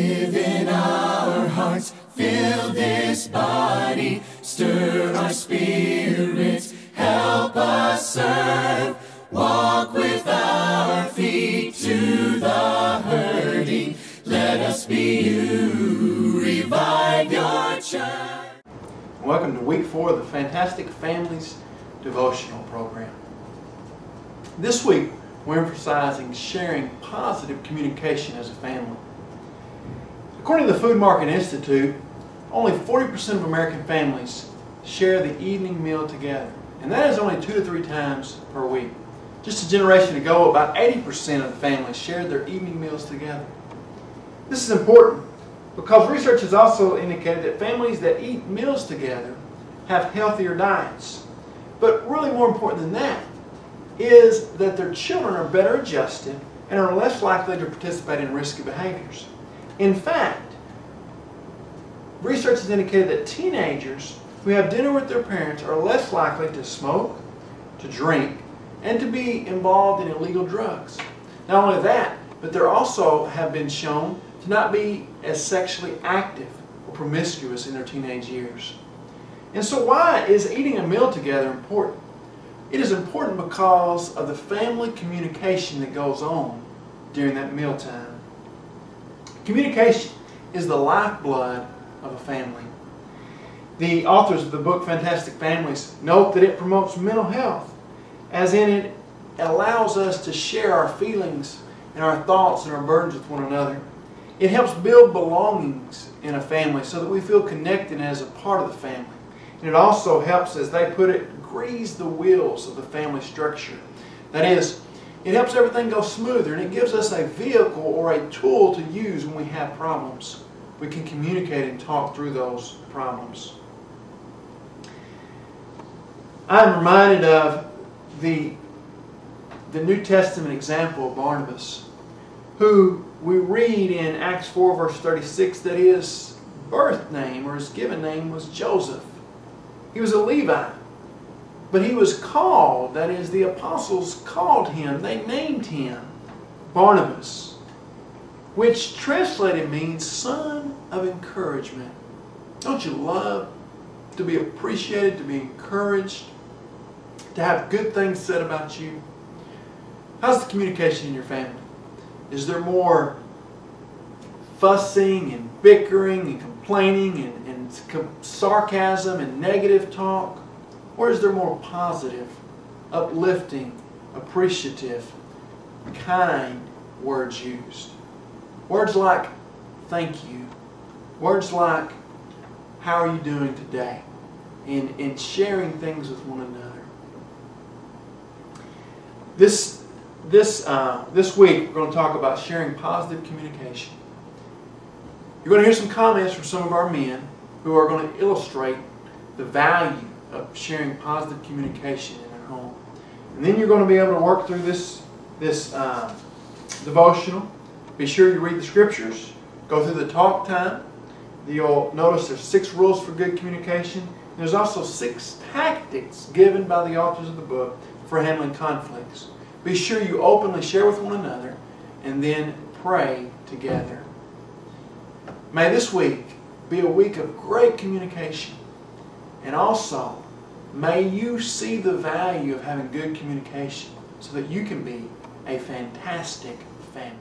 Live in our hearts, fill this body, stir our spirits, help us serve. Walk with our feet to the hurting. Let us be you, revive your church. Welcome to week 4 of the Fantastic Families devotional program. This week we're emphasizing sharing positive communication as a family. According to the Food Market Institute, only 40% of American families share the evening meal together, and that is only 2 to 3 times per week. Just a generation ago, about 80% of the families shared their evening meals together. This is important because research has also indicated that families that eat meals together have healthier diets. But really more important than that is that their children are better adjusted and are less likely to participate in risky behaviors. In fact, research has indicated that teenagers who have dinner with their parents are less likely to smoke, to drink, and to be involved in illegal drugs. Not only that, but they also have been shown to not be as sexually active or promiscuous in their teenage years. And so why is eating a meal together important? It is important because of the family communication that goes on during that mealtime. Communication is the lifeblood of a family. The authors of the book Fantastic Families note that it promotes mental health, as in it allows us to share our feelings and our thoughts and our burdens with one another. It helps build belongings in a family so that we feel connected as a part of the family. And it also helps, as they put it, grease the wheels of the family structure. That is, it helps everything go smoother, and it gives us a vehicle or a tool to use when we have problems. We can communicate and talk through those problems. I'm reminded of the New Testament example of Barnabas, who we read in Acts 4 verse 36 that his birth name or his given name was Joseph. He was a Levite, but he was called, that is, the apostles called him, they named him Barnabas, which translated means son of encouragement. Don't you love to be appreciated, to be encouraged, to have good things said about you? How's the communication in your family? Is there more fussing and bickering and complaining and sarcasm and negative talk? Or is there more positive, uplifting, appreciative, kind words used? Words like thank you. Words like how are you doing today? And sharing things with one another. This week we're going to talk about sharing positive communication. You're going to hear some comments from some of our men who are going to illustrate the value of sharing positive communication in their home. And then you're going to be able to work through this devotional. Be sure you read the scriptures. Go through the talk time. You'll notice there's 6 rules for good communication. There's also 6 tactics given by the authors of the book for handling conflicts. Be sure you openly share with one another and then pray together. May this week be a week of great communication. And also, may you see the value of having good communication so that you can be a fantastic family.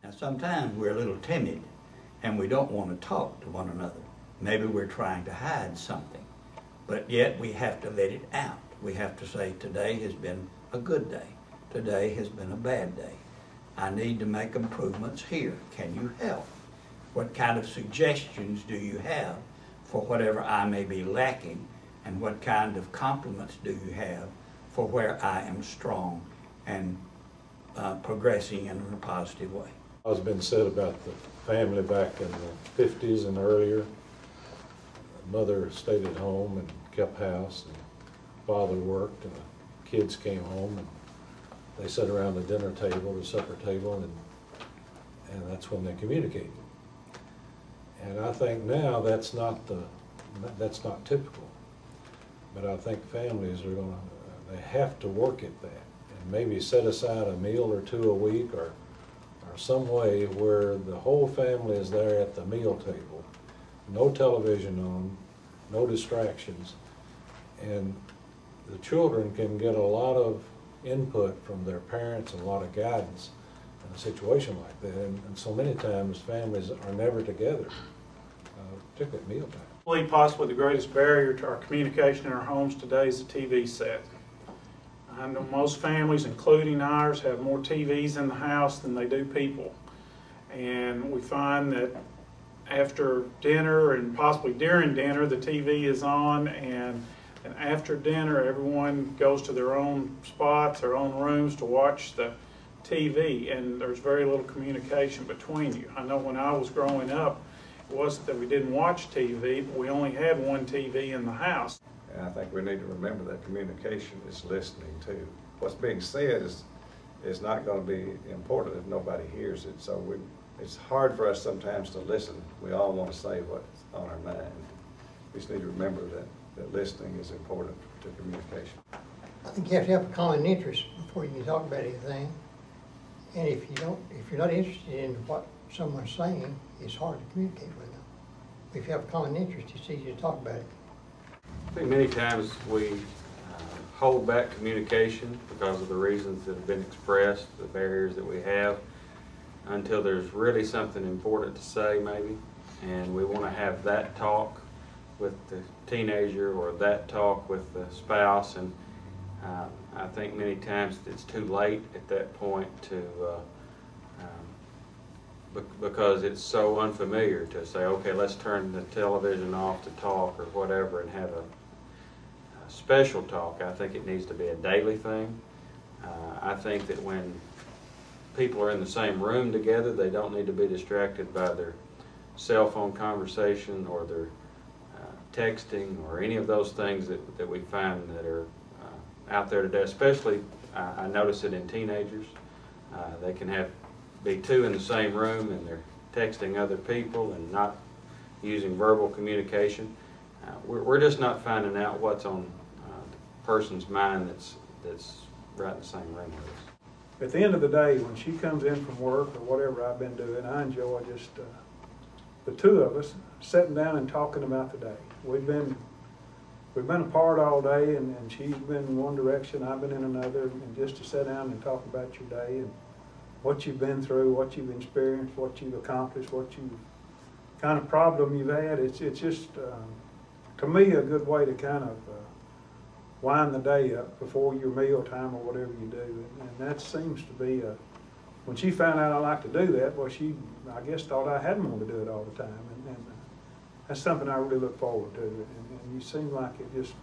Now sometimes we're a little timid and we don't want to talk to one another. Maybe we're trying to hide something, but yet we have to let it out. We have to say, today has been a good day. Today has been a bad day. I need to make improvements here. Can you help? What kind of suggestions do you have for whatever I may be lacking? And what kind of compliments do you have for where I am strong and progressing in a positive way? Has been said about the family back in the 50s and earlier. Mother stayed at home and kept house, and father worked, and the kids came home and they sat around the dinner table, the supper table, and that's when they communicated. And I think now that's not typical. But I think families they have to work at that, and maybe set aside a meal or two a week, or or some way where the whole family is there at the meal table, no television on, no distractions, and the children can get a lot of input from their parents and a lot of guidance in a situation like that. And so many times families are never together, particularly at mealtime. I believe possibly the greatest barrier to our communication in our homes today is the TV set. I know most families, including ours, have more TVs in the house than they do people. And we find that after dinner and possibly during dinner, the TV is on, and after dinner, everyone goes to their own spots, their own rooms to watch the TV, and there's very little communication between you. I know when I was growing up, it wasn't that we didn't watch TV, but we only had one TV in the house. And I think we need to remember that communication is listening too. What's being said is not going to be important if nobody hears it. So it's hard for us sometimes to listen. We all want to say what's on our mind. We just need to remember that listening is important to communication. I think you have to have a common interest before you can talk about anything. And if you're not interested in what someone's saying, it's hard to communicate with them. If you have a common interest, it's easy to talk about it. I think many times we hold back communication because of the reasons that have been expressed, the barriers that we have, until there's really something important to say maybe, and we want to have that talk with the teenager or that talk with the spouse, and I think many times it's too late at that point to because it's so unfamiliar to say, okay, let's turn the television off to talk or whatever and have a special talk. I think it needs to be a daily thing. I think that when people are in the same room together, they don't need to be distracted by their cell phone conversation or their texting or any of those things that we find that are out there today. Especially, I notice it in teenagers. They can be two in the same room and they're texting other people and not using verbal communication. We're just not finding out what's on the person's mind that's right in the same room with us. At the end of the day, when she comes in from work or whatever I've been doing, I enjoy just the two of us sitting down and talking about the day. We've been apart all day, and she's been in one direction, I've been in another, and just to sit down and talk about your day and what you've been through, what you've experienced, what you've accomplished, kind of problem you've had. It's just, to me, a good way to kind of wind the day up before your meal time or whatever you do. And that seems to be, when she found out I like to do that, well, she, I guess, thought I hadn't wanted to do it all the time. And that's something I really look forward to. And you seem like it just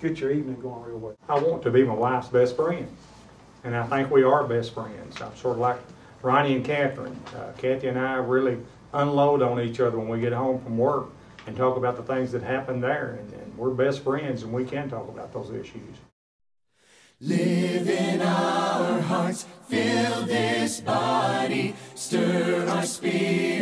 gets your evening going real well. I want to be my wife's best friend. And I think we are best friends. I'm sort of like Ronnie and Catherine. Kathy and I really unload on each other when we get home from work and talk about the things that happen there. And we're best friends, and we can talk about those issues. Live in our hearts, fill this body, stir our spirit.